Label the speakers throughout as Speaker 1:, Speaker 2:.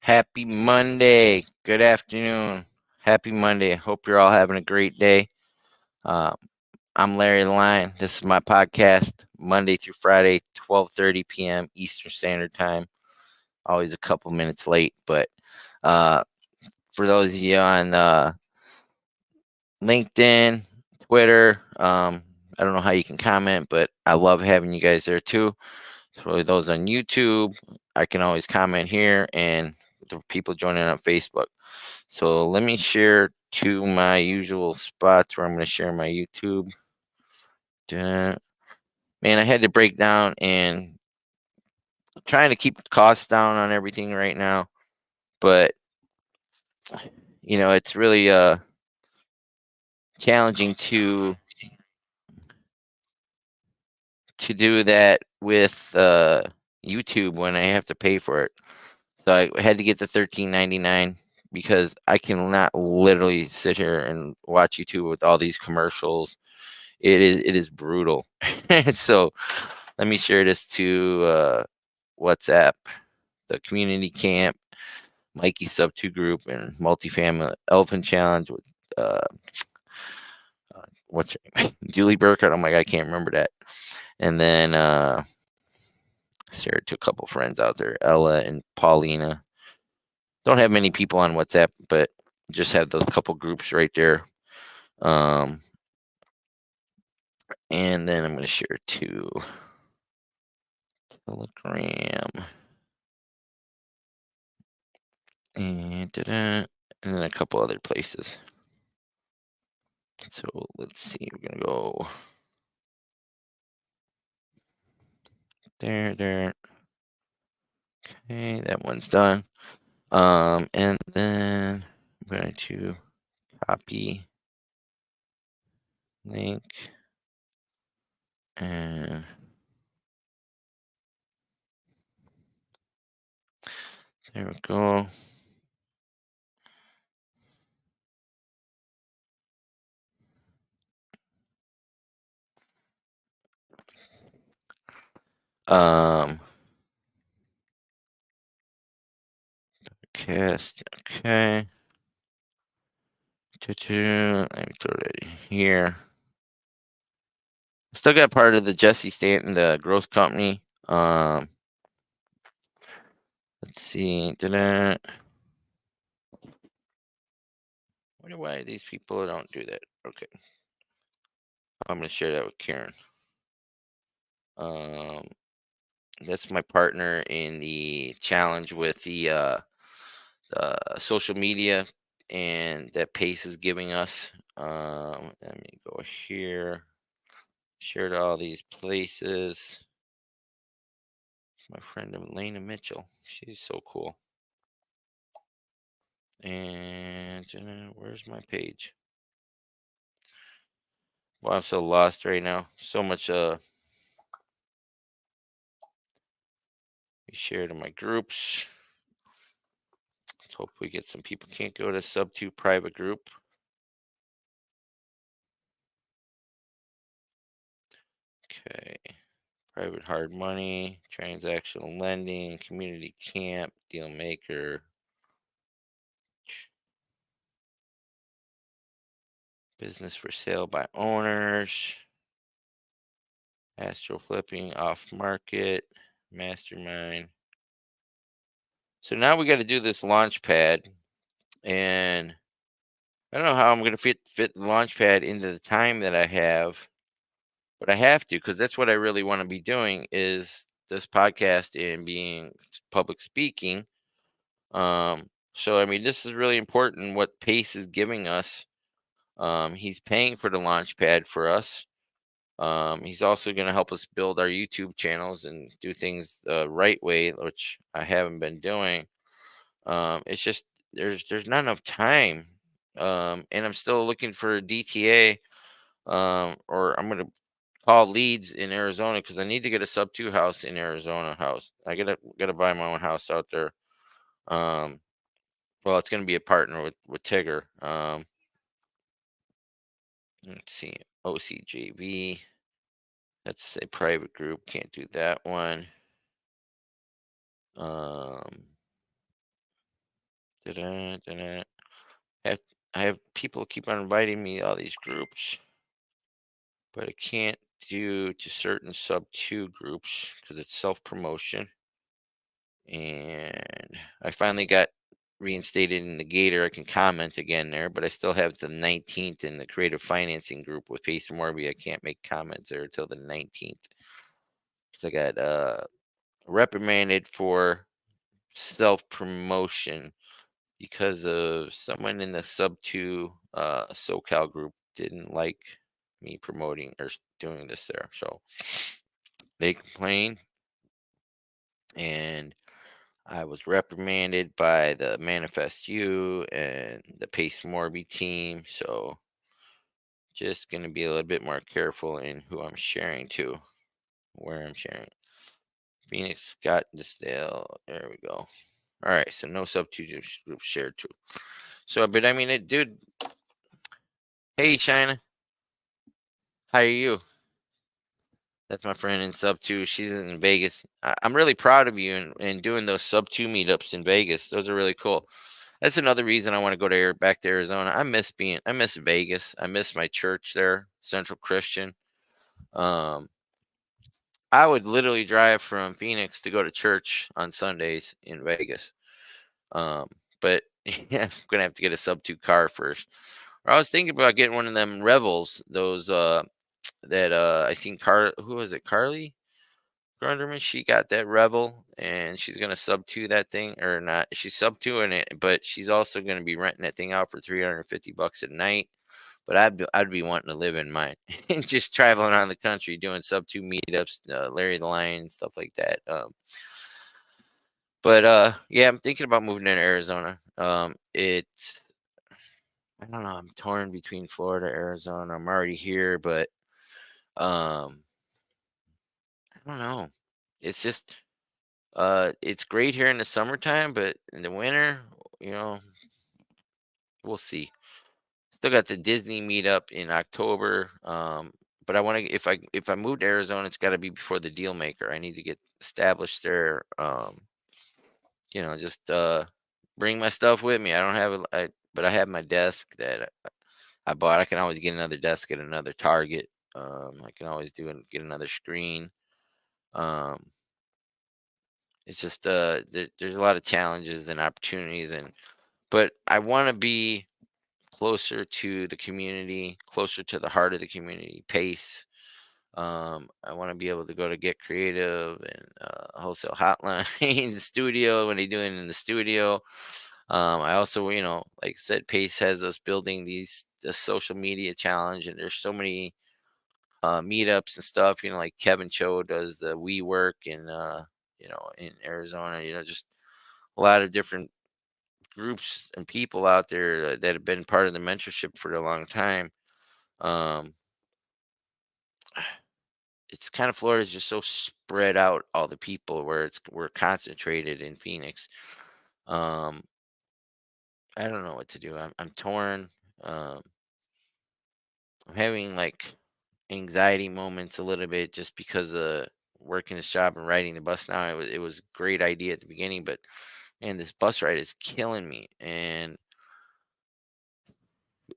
Speaker 1: Happy Monday. Good afternoon. Happy Monday. Hope you're all having a great day. Uh, I'm Larry the Lion. This is my podcast, Monday through Friday, 12:30 p.m. Eastern Standard Time. Always a couple minutes late, but uh, for those of you on LinkedIn, Twitter, I don't know how you can comment, but I love having you guys there too. For those on YouTube, I can always comment here, and the people joining on Facebook. So let me share to my usual spots where I'm going to share my YouTube. Man, I had to break down and trying to keep costs down on everything right now, but it's really challenging to do that with YouTube when I have to pay for it. So I had to get the $13.99 because I cannot literally sit here and watch YouTube with all these commercials. It is brutal. So let me share this to WhatsApp, the community camp, Mikey Subto group, and multifamily elephant challenge with uh, what's her name? Julie Burkhardt. Oh my god, I can't remember that. And then share it to a couple friends out there, Ella and Paulina. Don't have many people on WhatsApp, but just have those couple groups right there. Um, and then I'm going to share it to Telegram and then a couple other places. So let's see. We're going to go there. Okay, that one's done. And then I'm going to copy link and there we go. Cast. Okay. Let me throw it here. Still got part of the Jesse Stanton, the growth company. Let's see. I wonder why these people don't do that. Okay. I'm going to share that with Karen. That's my partner in the challenge with the social media and that Pace is giving us. Let me go here. Share to all these places. My friend Elena Mitchell. She's so cool. And where's my page? Well, I'm so lost right now. So much we share to my groups. Let's hope we get some people. Can't go to subto private group. Okay. Private hard money, transactional lending, community camp, deal maker. Business for sale by owners. Astro flipping off market. Mastermind. So now we got to do this launch pad, and I don't know how I'm going to fit the launch pad into the time that I have, but I have to because that's what I really want to be doing is this podcast and being public speaking. So I mean, this is really important. What Pace is giving us, he's paying for the launch pad for us. He's also going to help us build our YouTube channels and do things the right way, which I haven't been doing. It's just there's not enough time, and I'm still looking for a DTA, or I'm gonna call leads in Arizona because I need to get a sub two house in Arizona house. I gotta buy my own house out there. Um, well, it's gonna be a partner with Tigger. Let's see, OCJV. That's a private group. Can't do that one. Um, Da-da, da-da. Have, I have people keep on inviting me all these groups, but I can't do to certain sub two groups because it's self promotion. And I finally got reinstated in the Gator. I can comment again there, but I still have the 19th in the creative financing group with Pace and Morby. I can't make comments there until the 19th because I got reprimanded for self promotion because of someone in the sub two SoCal group didn't like me promoting or doing this there. So they complained, and I was reprimanded by the Manifest U and the Pace Morby team. So just going to be a little bit more careful in who I'm sharing to, where I'm sharing. Phoenix, Scottsdale. There we go. All right. So no sub two groups shared too. So, but I mean, dude. Hey, China. How are you? That's my friend in sub two. She's in Vegas. I'm really proud of you in doing those sub two meetups in Vegas. Those are really cool. That's another reason I want to go to back to Arizona. I miss Vegas. I miss my church there, Central Christian. Um, I would literally drive from Phoenix to go to church on Sundays in Vegas. Um, but yeah, I'm gonna have to get a sub two car first. Or I was thinking about getting one of them Revels, those that I seen who was it, Carly Grunderman? She got that Revel and she's gonna sub to that thing or not. She's sub to in it, but she's also gonna be renting that thing out for $350 a night. But I'd be wanting to live in mine and just traveling around the country doing sub two meetups, Larry the Lion, stuff like that. But yeah, I'm thinking about moving to Arizona. It's I don't know. I'm torn between Florida, Arizona. I'm already here, but um, I don't know. It's just it's great here in the summertime, but in the winter, you know, we'll see. Still got the Disney meetup in October. But I want to if I move to Arizona, it's got to be before the deal maker. I need to get established there. Just bring my stuff with me. I don't have but I have my desk that I bought. I can always get another desk at another Target. I can always get another screen. Um, it's just there's a lot of challenges and opportunities, but I want to be closer to the community, closer to the heart of the community. Pace. I want to be able to go to Get Creative and Wholesale Hotline studio when they do it in the studio. I also, like I said, Pace has us building the social media challenge, and there's so many meetups and stuff. Like Kevin Cho does the We Work in Arizona. Just a lot of different groups and people out there that have been part of the mentorship for a long time. Um, it's kind of Florida is just so spread out, all the people where we're concentrated in Phoenix. Um, I don't know what to do. I'm torn. Um, I'm having like anxiety moments a little bit just because of working this job and riding the bus now. It was a great idea at the beginning, but man, this bus ride is killing me, and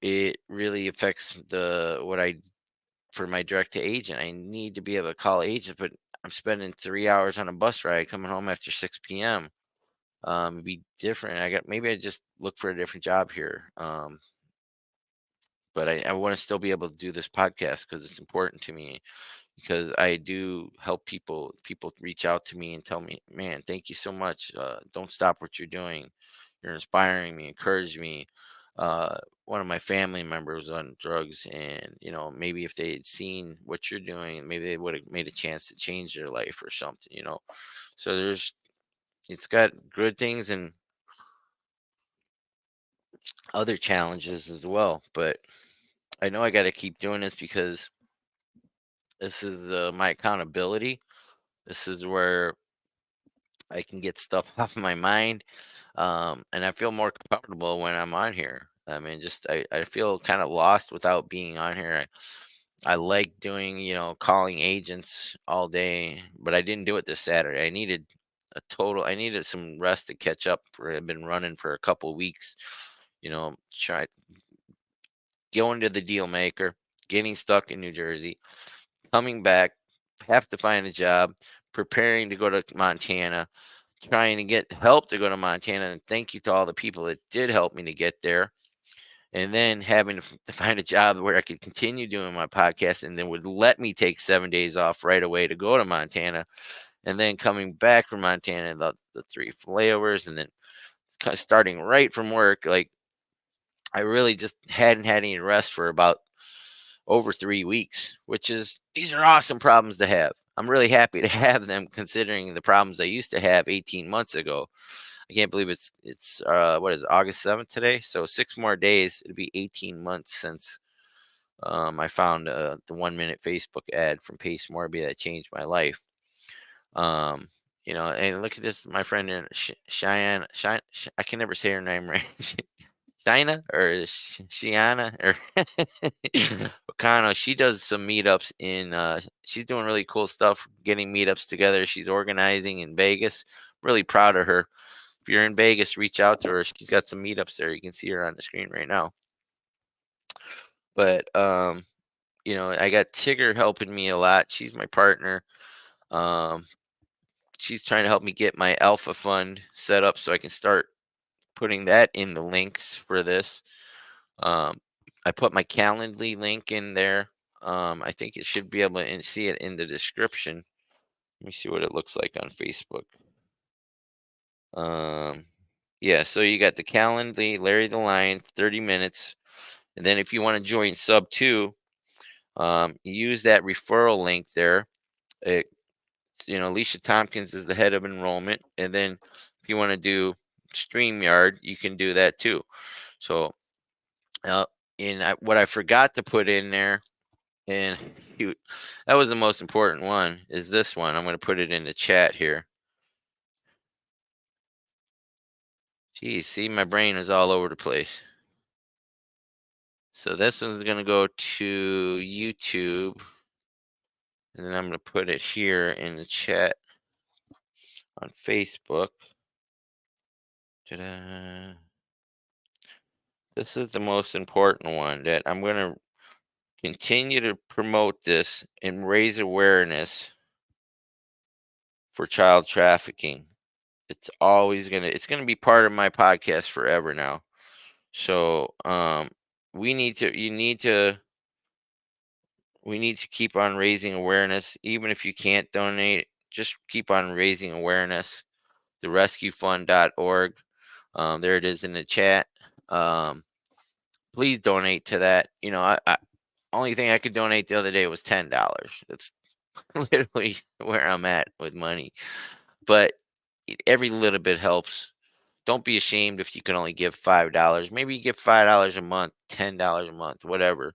Speaker 1: it really affects the what I for my direct to agent. I need to be able to call agents, but I'm spending 3 hours on a bus ride coming home after 6 p.m. It'd be different. Maybe I just look for a different job here. But I want to still be able to do this podcast because it's important to me because I do help people. People reach out to me and tell me, "Man, thank you so much. Don't stop what you're doing. You're inspiring me, encourage me." One of my family members was on drugs, and maybe if they had seen what you're doing, maybe they would have made a chance to change their life or something. So it's got good things and other challenges as well. But I know I got to keep doing this because this is my accountability. This is where I can get stuff off my mind. And I feel more comfortable when I'm on here. I mean, I feel kind of lost without being on here. I like doing, calling agents all day, but I didn't do it this Saturday. a total. I needed some rest to catch up. For I've been running for a couple weeks. Try going to the deal maker, getting stuck in New Jersey, coming back, have to find a job, preparing to go to Montana, trying to get help to go to Montana. And thank you to all the people that did help me to get there. And then having to find a job where I could continue doing my podcast and then would let me take 7 days off right away to go to Montana. And then coming back from Montana, the three layovers, and then starting right from work. Like, I really just hadn't had any rest for about over 3 weeks, these are awesome problems to have. I'm really happy to have them considering the problems I used to have 18 months ago. I can't believe it's what is it, August 7th today? So 6 more days, it'll be 18 months since I found the 1 minute Facebook ad from Pace Morby that changed my life. Um, and look at this, my friend in Cheyenne. I can never say her name right. China or Shiana or Okano. She does some meetups she's doing really cool stuff, getting meetups together. She's organizing in Vegas. Really proud of her. If you're in Vegas, reach out to her. She's got some meetups there. You can see her on the screen right now. But I got Tigger helping me a lot. She's my partner. She's trying to help me get my alpha fund set up so I can start putting that in the links for this. I put my Calendly link in there. I think it should be able to see it in the description. Let me see what it looks like on Facebook. Yeah, so you got the Calendly, Larry the Lion, 30 minutes. And then if you want to join subto, use that referral link there. Alicia Tompkins is the head of enrollment. And then if you want to do StreamYard, you can do that too. So, what I forgot to put in there, and that was the most important one, is this one. I'm going to put it in the chat here. Geez, see, my brain is all over the place. So this one's going to go to YouTube. And then I'm going to put it here in the chat on Facebook. Ta-da. This is the most important one that I'm going to continue to promote this and raise awareness for child trafficking. It's going to be part of my podcast forever now. So, we need to keep on raising awareness. Even if you can't donate, just keep on raising awareness. The rescuefund.org. There it is in the chat. Please donate to that. I only thing I could donate the other day was $10. That's literally where I'm at with money. But every little bit helps. Don't be ashamed if you can only give $5. Maybe you give $5 a month, $10 a month, whatever.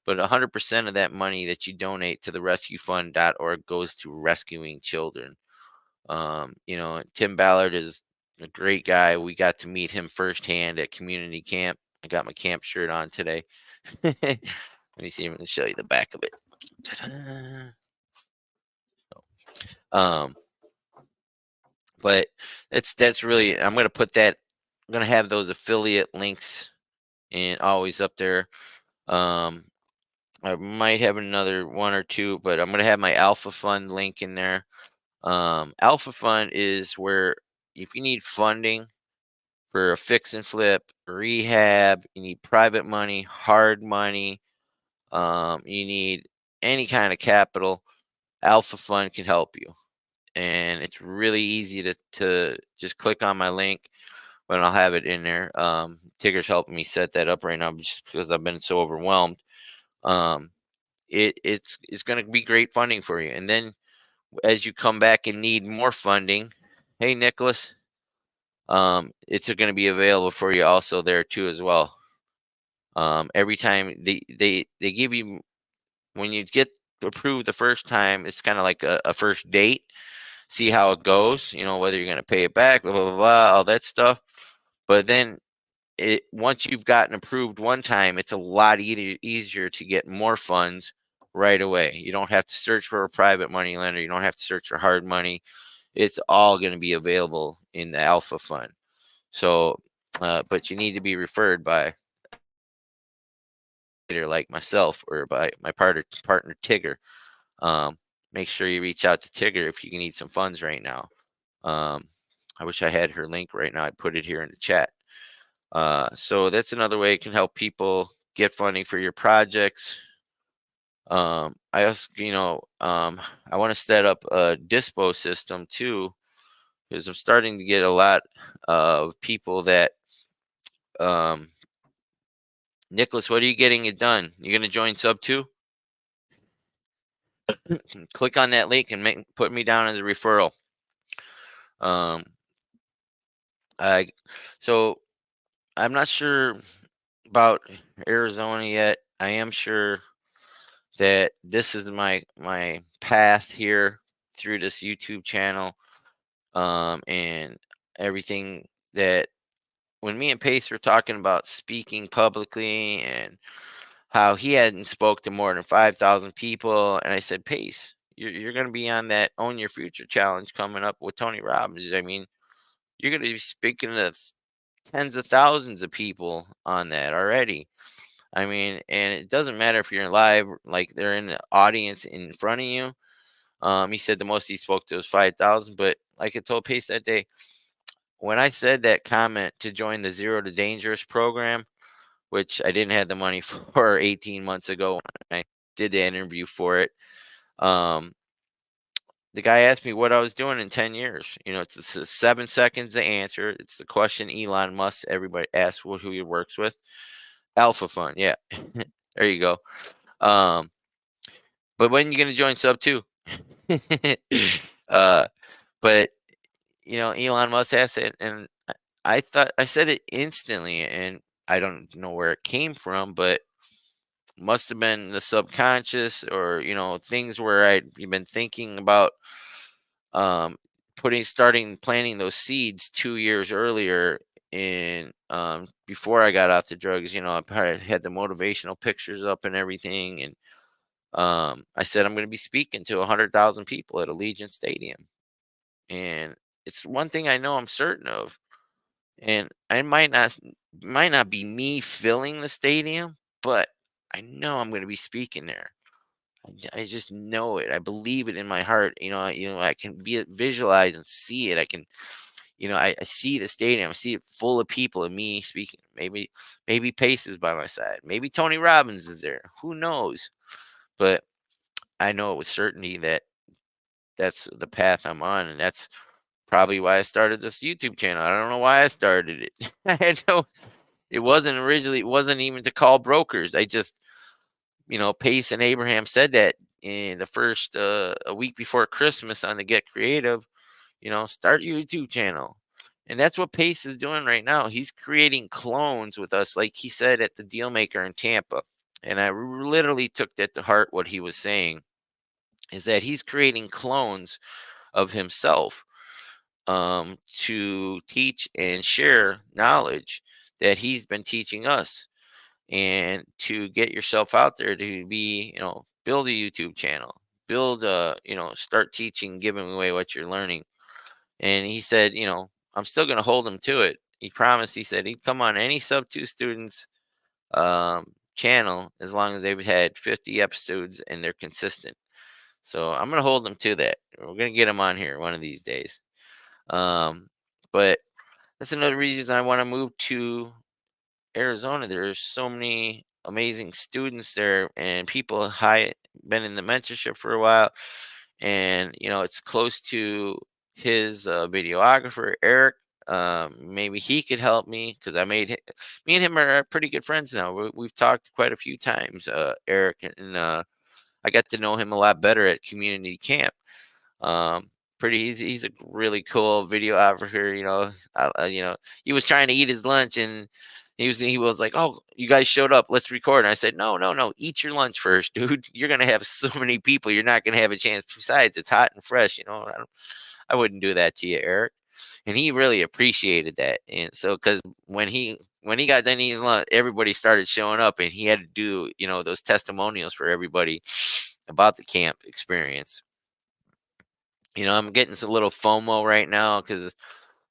Speaker 1: But 100% of that money that you donate to the rescuefund.org goes to rescuing children. Tim Ballard is a great guy. We got to meet him firsthand at community camp. I got my camp shirt on today. Let me see if I can show you the back of it. But that's really, I'm going to put that, I'm going to have those affiliate links and always up there. I might have another one or two, but I'm going to have my Alpha Fund link in there. Alpha Fund is where if you need funding for a fix and flip, rehab, you need private money, hard money, you need any kind of capital, Alpha Fund can help you. And it's really easy to just click on my link, but I'll have it in there. Tigger's helping me set that up right now just because I've been so overwhelmed. It's going to be great funding for you. And then as you come back and need more funding, hey Nicholas, it's going to be available for you also there too as well. Every time they give you, when you get approved the first time, it's kind of like a first date. See how it goes, whether you're going to pay it back, blah, blah, blah, blah, all that stuff. But then once you've gotten approved one time, it's a lot easier to get more funds right away. You don't have to search for a private money lender. You don't have to search for hard money. it's all going to be available in the alpha fund. So, but you need to be referred by either like myself or by my partner Tigger. Um, Make sure you reach out to Tigger if you need some funds right now. Um, I wish I had her link right now. I'd put it here in the chat. So that's another way it can help people get funding for your projects. I also, I want to set up a dispo system too, because I'm starting to get a lot of people that, um, Nicholas, what are you getting it done? You going to join Subto? Click on that link and put me down as a referral. Um, I so I'm not sure about Arizona yet. I am sure that this is my path here through this YouTube channel, and everything that when me and Pace were talking about speaking publicly and how he hadn't spoke to more than 5,000 people, and I said, Pace, you're going to be on that Own Your Future challenge coming up with Tony Robbins. I mean, you're going to be speaking to tens of thousands of people on that already. I mean, and it doesn't matter if you're live, like they're in the audience in front of you. He said the most he spoke to was 5,000, but like I told Pace that day, when I said that comment to join the Zero to Dangerous program, which I didn't have the money for 18 months ago when I did the interview for it, um, the guy asked me what I was doing in 10 years. It's 7 seconds to answer. It's the question Elon Musk, everybody asks who he works with. Alpha Fund. Yeah. There you go. Um, but when are you going to join Sub 2? uh, but, Elon Musk asked it, and I thought I said it instantly, and I don't know where it came from, but must have been the subconscious or, things where I'd been thinking about, um, starting planting those seeds 2 years earlier before I got out to drugs. I had the motivational pictures up and everything. And I said, I'm going to be speaking to 100,000 people at Allegiant Stadium. And it's one thing I know I'm certain of. And I might not be me filling the stadium, but I know I'm going to be speaking there. I just know it. I believe it in my heart. I can visualize and see it. I can, I see the stadium. I see it full of people and me speaking. Maybe Pace is by my side. Maybe Tony Robbins is there. Who knows? But I know with certainty that that's the path I'm on, and that's probably why I started this YouTube channel. I don't know why I started it. I had no. It wasn't originally. It wasn't even to call brokers. I just, Pace and Abraham said that in the first a week before Christmas on the Get Creative. Start your YouTube channel. And that's what Pace is doing right now. He's creating clones with us, like he said at the Dealmaker in Tampa. And I literally took that to heart. What he was saying is that he's creating clones of himself, to teach and share knowledge that he's been teaching us, and to get yourself out there to be, build a YouTube channel, start teaching, giving away what you're learning. And he said, I'm still going to hold him to it. He promised, he said he'd come on any sub 2 students channel as long as they've had 50 episodes and they're consistent. So I'm going to hold them to that. We're going to get them on here one of these days. But that's another reason I want to move to Arizona. There's so many amazing students there and people been in the mentorship for a while. And, it's close to his videographer, Eric. Maybe he could help me because me and him are pretty good friends now. We've talked quite a few times, Eric, and I got to know him a lot better at community camp. Um, he's a really cool videographer. He was trying to eat his lunch and he was like, "Oh, you guys showed up. Let's record." And I said, "No, no, no. Eat your lunch first, dude. You're gonna have so many people. You're not gonna have a chance. Besides, it's hot and fresh. I wouldn't do that to you, Eric." And he really appreciated that. And so, because when he got done eating lunch, everybody started showing up, and he had to do those testimonials for everybody about the camp experience. I'm getting a little FOMO right now because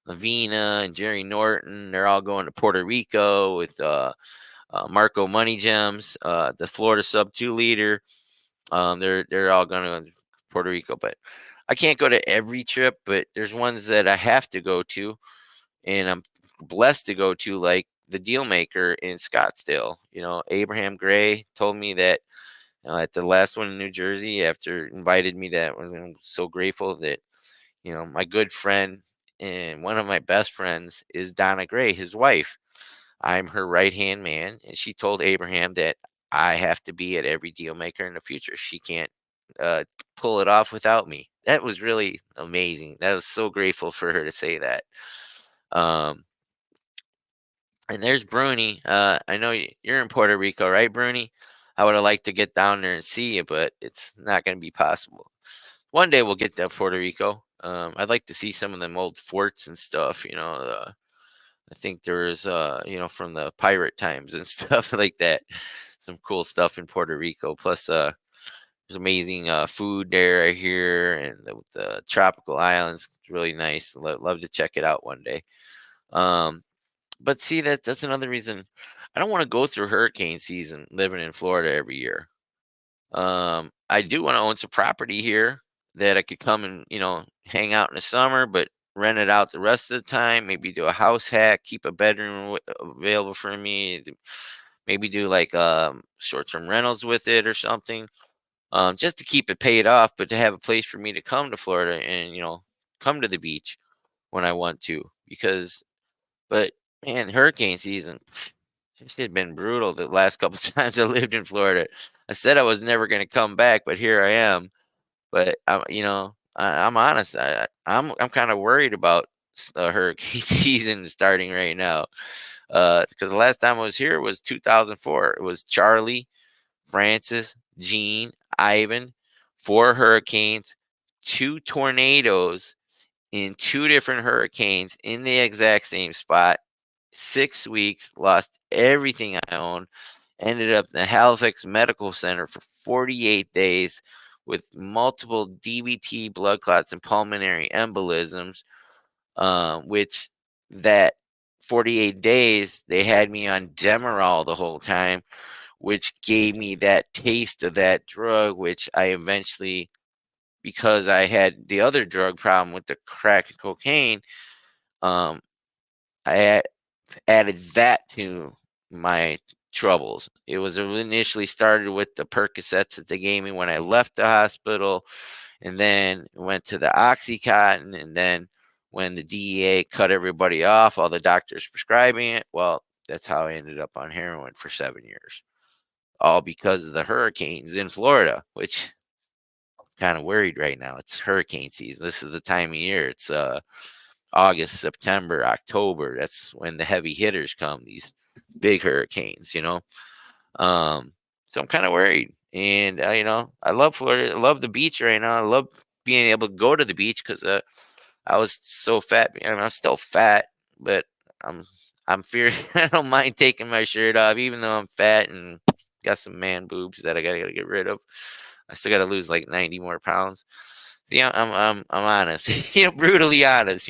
Speaker 1: Lavina and Jerry Norton, they're all going to Puerto Rico with Marco Money Gems, the Florida Sub 2 leader. They're all going to Puerto Rico, but I can't go to every trip. But there's ones that I have to go to, and I'm blessed to go to, like the Deal Maker in Scottsdale. Abraham Gray told me that at the last one in New Jersey, after invited me, that I'm so grateful that my good friend and one of my best friends is Donna Gray, his wife. I'm her right hand man, and she told Abraham that I have to be at every deal maker in the future. She can't uh, pull it off without me. That was really amazing. That was so grateful for her to say that. Um, and there's Bruni. I know you're in Puerto Rico, right, Bruni? I would have liked to get down there and see you, but it's not going to be possible. One day we'll get to Puerto Rico. I'd like to see some of them old forts and stuff. I think there's from the pirate times and stuff like that. Some cool stuff in Puerto Rico. Plus there's amazing food there, I hear, and the tropical islands. It's really nice. Love to check it out one day. Um, but see, that's another reason I don't want to go through hurricane season living in Florida every year. I do want to own some property here that I could come and, hang out in the summer, but rent it out the rest of the time. Maybe do a house hack, keep a bedroom available for me. Maybe do like short-term rentals with it or something, just to keep it paid off, but to have a place for me to come to Florida and, come to the beach when I want to. But man, hurricane season. It's been brutal the last couple times I lived in Florida. I said I was never going to come back, but here I am. But I'm honest. I'm kind of worried about hurricane season starting right now. Because the last time I was here was 2004. It was Charlie, Francis, Gene, Ivan, four hurricanes, two tornadoes in two different hurricanes in the exact same spot. 6 weeks, lost everything I owned, ended up in the Halifax Medical Center for 48 days with multiple DVT, blood clots, and pulmonary embolisms, which that 48 days, they had me on Demerol the whole time, which gave me that taste of that drug, which I eventually, because I had the other drug problem with the crack and cocaine, um, I added that to my troubles. It was initially started with the Percocets that they gave me when I left the hospital, and then went to the Oxycontin, and then when the DEA cut everybody off, all the doctors prescribing it, well, that's how I ended up on heroin for 7 years, all because of the hurricanes in Florida, which I'm kind of worried right now. It's hurricane season. This is the time of year. It's August, September, October. That's when the heavy hitters come, these big hurricanes. Um, so I'm kind of worried. And, I love Florida. I love the beach right now. I love being able to go to the beach because I was so fat. I mean, I'm still fat, but I'm I'm fearing. I don't mind taking my shirt off, even though I'm fat and got some man boobs that I gotta get rid of. I still gotta lose like 90 more pounds. See, I'm honest, brutally honest.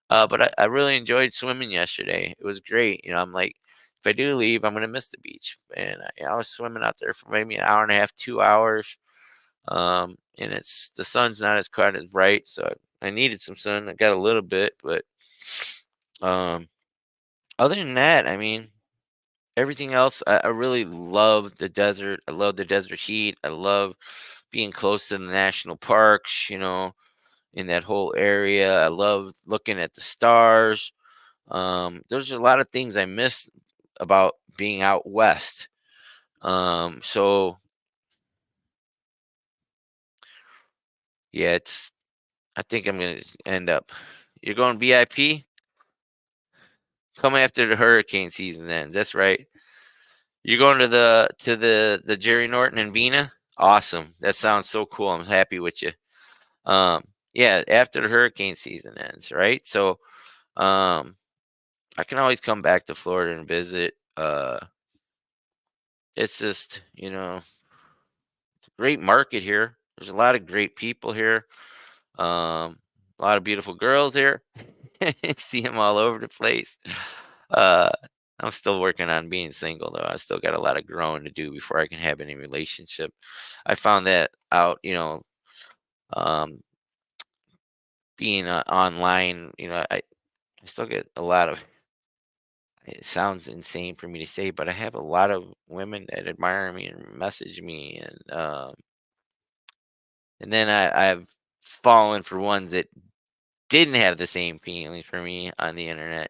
Speaker 1: But I really enjoyed swimming yesterday. It was great. I'm like, if I do leave, I'm gonna miss the beach. And I was swimming out there for maybe an hour and a half, 2 hours. And it's the sun's not as quite as bright, so I needed some sun. I got a little bit, but um, other than that, I mean, everything else, I really love the desert. I love the desert heat. I love being close to the national parks. In that whole area. I love looking at the stars. There's a lot of things I miss about being out west. So yeah, I think I'm gonna end up. You're going VIP? Come after the hurricane season then. That's right. You're going to the Jerry Norton and Vina? Awesome. That sounds so cool. I'm happy with you. Um, yeah, after the hurricane season ends, right? So um I can always come back to Florida and visit. It's just, it's a great market here. There's a lot of great people here. A lot of beautiful girls here. See them all over the place. Uh, I'm still working on being single though. I still got a lot of growing to do before I can have any relationship. I found that out, um, being online. I still get a lot of. It sounds insane for me to say, but I have a lot of women that admire me and message me, and then I've fallen for ones that didn't have the same feeling for me on the internet.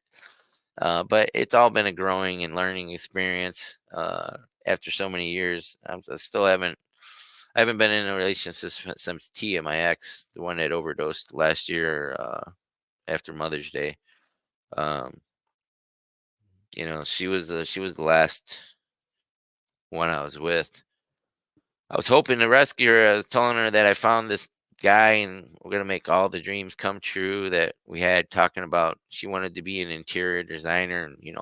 Speaker 1: But it's all been a growing and learning experience. After so many years, I still I haven't been in a relationship since Tia, my ex, the one that overdosed last year after Mother's Day. Um, she was the last one I was with. I was hoping to rescue her. I was telling her that I found this guy and we're gonna make all the dreams come true that we had talking about. She wanted to be an interior designer, and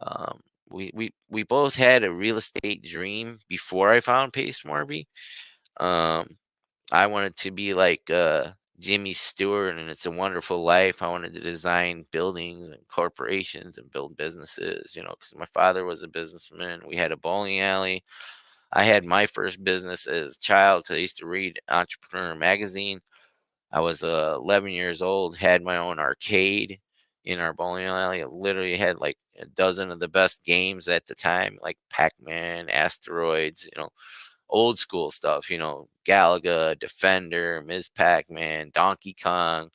Speaker 1: um, we both had a real estate dream before I found Pace Morby. Um, I wanted to be like Jimmy Stewart and It's a Wonderful Life. I wanted to design buildings and corporations and build businesses, because my father was a businessman. We had a bowling alley. I had my first business as a child because I used to read Entrepreneur magazine. I was 11 years old, had my own arcade in our bowling alley. I literally had like a dozen of the best games at the time, like Pac Man, Asteroids, old school stuff, Galaga, Defender, Ms. Pac Man, Donkey Kong.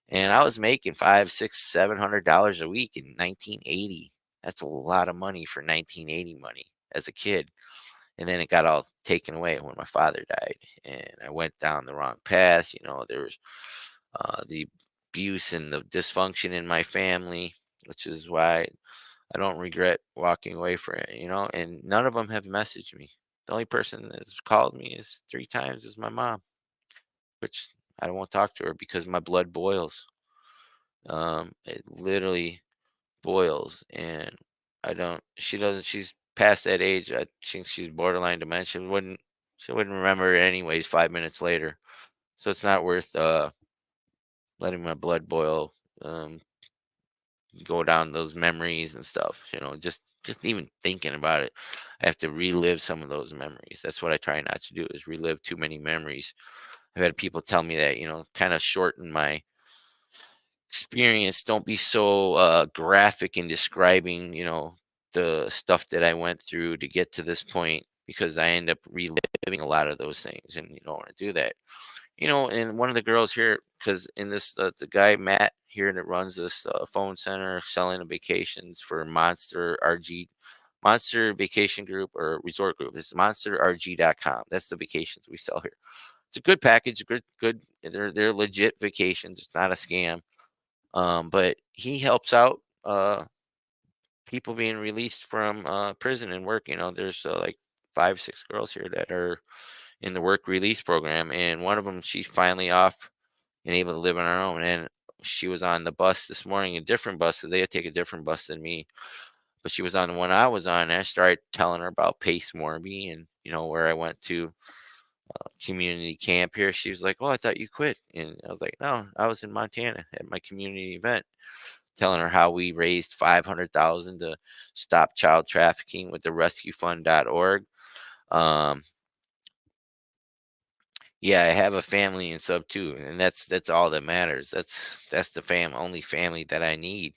Speaker 1: And I was making five, six, $700 a week in 1980. That's a lot of money for 1980 money as a kid. And then it got all taken away when my father died, and I went down the wrong path. There was the abuse and the dysfunction in my family, which is why I don't regret walking away from it. And none of them have messaged me. The only person that's called me is 3 times is my mom, which I don't want to talk to her because my blood boils. It literally boils, and I don't. She doesn't. She's past that age. I think she's borderline dementia. She wouldn't remember it anyways 5 minutes later. So it's not worth letting my blood boil, go down those memories and stuff. Just even thinking about it, I have to relive some of those memories. That's what I try not to do, is relive too many memories. I've had people tell me that, kind of shorten my experience. Don't be so graphic in describing, the stuff that I went through to get to this point, because I end up reliving a lot of those things, and you don't want to do that. And one of the girls here, because in this, the guy Matt here that runs this phone center selling the vacations for Monster Vacation Group or Resort Group. It's monsterrg.com. That's the vacations we sell here. It's a good package, good. They're legit vacations. It's not a scam. But he helps out people being released from prison and work. There's like 5, 6 girls here that are in the work release program, and one of them, she's finally off and able to live on her own. And she was on the bus this morning, a different bus, so they had to take a different bus than me. But she was on the one I was on, and I started telling her about Pace Morby and where I went to community camp here. She was like, "Oh, I thought you quit," and I was like, "No, I was in Montana at my community event." Telling her how we raised 500,000 to stop child trafficking with the rescuefund.org. Um, yeah, I have a family in subto, and that's all that matters. That's the only family that I need.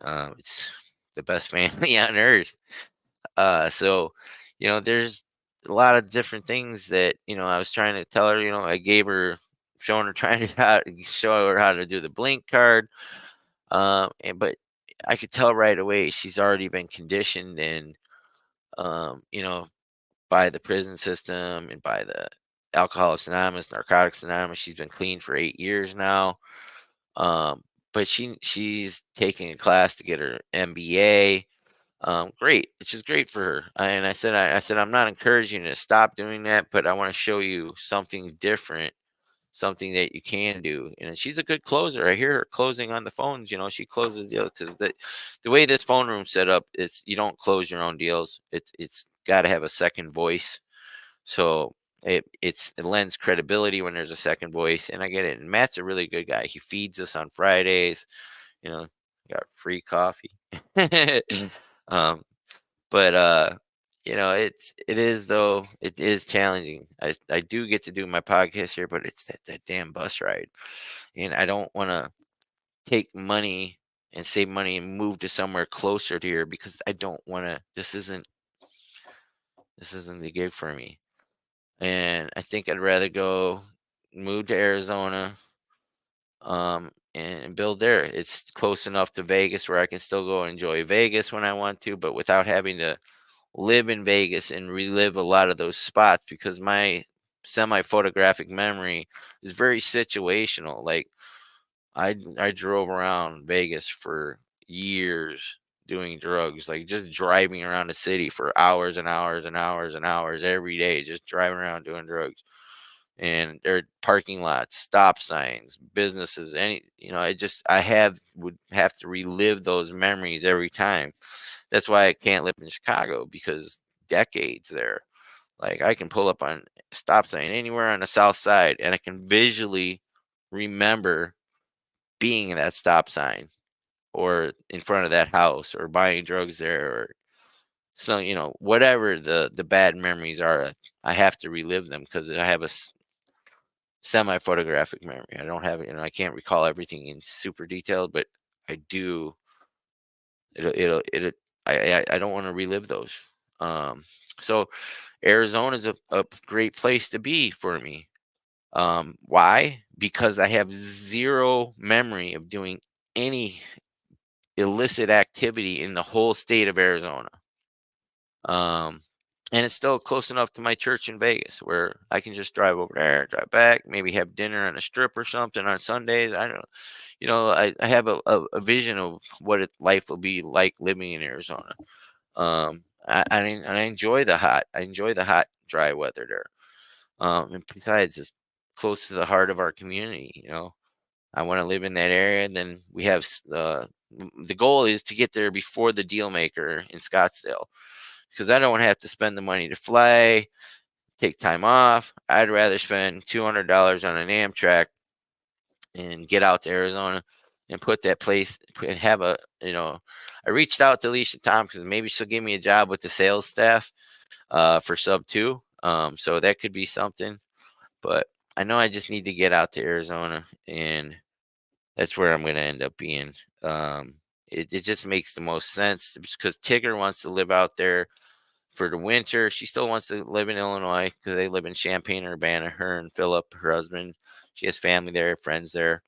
Speaker 1: It's the best family on earth. So there's a lot of different things that I was trying to tell her. I gave her, showing her, trying to show her how to do the blink card. But I could tell right away she's already been conditioned, and um, you know, by the prison system and by the Alcoholics Anonymous, Narcotics Anonymous. She's been clean for 8 years now. Um, but she's taking a class to get her MBA. Great, which is great for her. And I said I'm not encouraging you to stop doing that, but I want to show you something different, something that you can do. And she's a good closer. I hear her closing on the phones. She closes deals, because the way this phone room's set up is you don't close your own deals. It's got to have a second voice. So It lends credibility when there's a second voice, and I get it. And Matt's a really good guy. He feeds us on Fridays. You know, got free coffee. um, but it is challenging. I do get to do my podcast here, but it's that damn bus ride, and I don't want to take money and save money and move to somewhere closer to here because I don't want to. This isn't the gig for me, and I think I'd rather go move to Arizona, and build there. It's close enough to Vegas where I can still go enjoy Vegas when I want to, but without having to live in Vegas and relive a lot of those spots because my semi photographic memory is very situational. Like I drove around Vegas for years doing drugs, like just driving around the city for hours and hours and hours and hours every day, just driving around doing drugs. And there are parking lots, stop signs, businesses, I would have to relive those memories every time. That's why I can't live in Chicago because decades there. Like I can pull up on a stop sign anywhere on the south side and I can visually remember being in that stop sign or in front of that house or buying drugs there or whatever the bad memories are. I have to relive them because I have a semi photographic memory. I don't have it, I can't recall everything in super detailed, but I do. I don't want to relive those. So Arizona is a great place to be for me. Why? Because I have zero memory of doing any illicit activity in the whole state of Arizona. Um, and it's still close enough to my church in Vegas where I can just drive over there, drive back, maybe have dinner on a strip or something on Sundays. I don't know. I have a vision of what life will be like living in Arizona. I enjoy the hot. I enjoy the hot, dry weather there. And besides, it's close to the heart of our community. I want to live in that area. And then we have the goal is to get there before the deal maker in Scottsdale because I don't have to spend the money to fly, take time off. I'd rather spend $200 on an Amtrak and get out to Arizona and put that place and have I reached out to Alicia Tom because maybe she'll give me a job with the sales staff for subto. So that could be something, but I know I just need to get out to Arizona and that's where I'm going to end up being. Um, it just makes the most sense because Tigger wants to live out there for the winter. She still wants to live in Illinois because they live in Champaign, Urbana. Her and Philip, her husband, she has family there, friends there.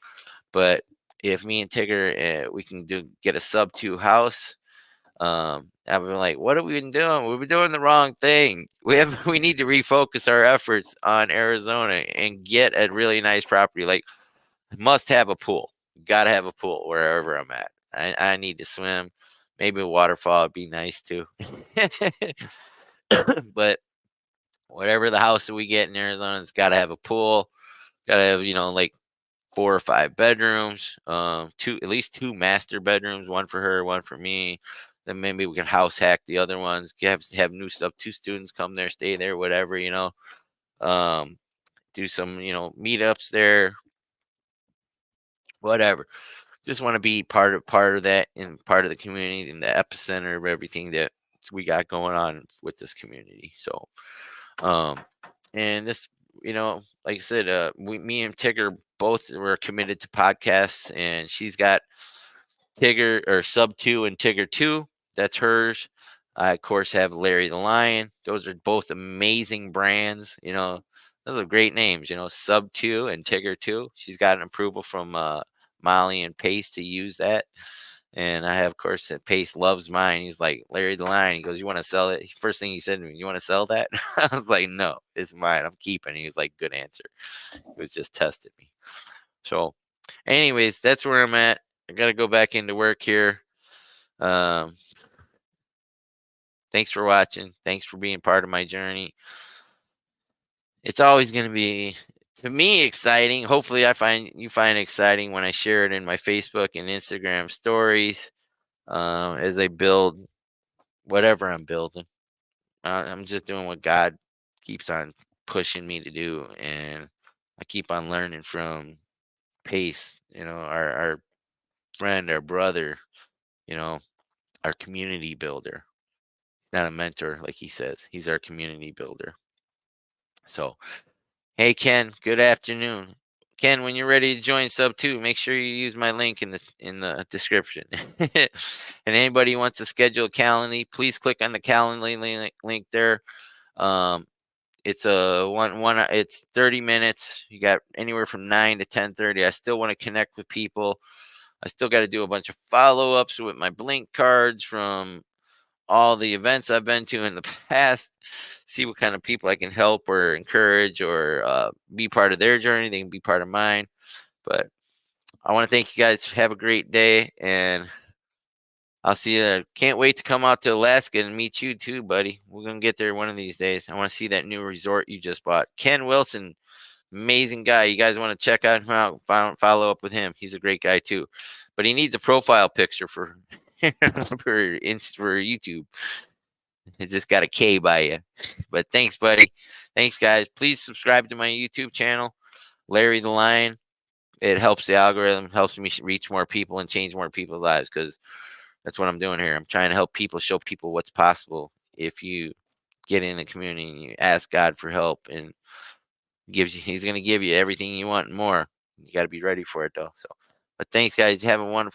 Speaker 1: But if me and Tigger, we can get a sub-2 house, I've been like, what have we been doing? We've been doing the wrong thing. We need to refocus our efforts on Arizona and get a really nice property. Like, must have a pool. Got to have a pool wherever I'm at. I need to swim. Maybe a waterfall would be nice too. But whatever the house that we get in Arizona, it's got to have a pool. Got to have like 4 or 5 bedrooms. At least 2 master bedrooms, one for her, one for me. Then maybe we can house hack the other ones. Have new stuff. 2 students come there, stay there, whatever. Do some meetups there, whatever. Just want to be part of that and part of the community and the epicenter of everything that we got going on with this community. So, um, and this, like I said, me and Tigger both were committed to podcasts, and she's got Tigger or Sub2 and Tigger 2. That's hers. I, of course, have Larry the Lion. Those are both amazing brands. Those are great names. Sub2 and Tigger 2. She's got an approval from Molly and Pace to use that. And I have, of course, that Pace loves mine. He's like, Larry the Lion. He goes, you want to sell it? First thing he said to me, you want to sell that? I was like, no, it's mine. I'm keeping it. He was like, good answer. He was just testing me. So, anyways, that's where I'm at. I got to go back into work here. Um, thanks for watching. Thanks for being part of my journey. It's always going to be, to me, exciting. Hopefully, you find it exciting when I share it in my Facebook and Instagram stories as I build whatever I'm building. I'm just doing what God keeps on pushing me to do, and I keep on learning from Pace, our friend, our brother, you know, our community builder. He's not a mentor like he says. He's our community builder. So, hey Ken, good afternoon. Ken, when you're ready to join Sub 2, make sure you use my link in the description. And anybody who wants to schedule a Calendly, please click on the Calendly link there. Um, it's a it's 30 minutes. You got anywhere from 9 to 10:30. I still want to connect with people. I still got to do a bunch of follow-ups with my Blink cards from all the events I've been to in the past, see what kind of people I can help or encourage or be part of their journey. They can be part of mine. But I want to thank you guys. Have a great day, and I'll see you. Can't wait to come out to Alaska and meet you too, buddy. We're going to get there one of these days. I want to see that new resort you just bought. Ken Wilson, amazing guy. You guys want to check out him out, follow up with him. He's a great guy too. But he needs a profile picture for for YouTube. It just got a K by you. But thanks, buddy. Thanks, guys. Please subscribe to my YouTube channel, Larry the Lion. It helps the algorithm, helps me reach more people and change more people's lives, because that's what I'm doing here. I'm trying to help people, show people what's possible if you get in the community and you ask God for help, and He's going to give you everything you want and more. You got to be ready for it, though. So, but thanks, guys. Have a wonderful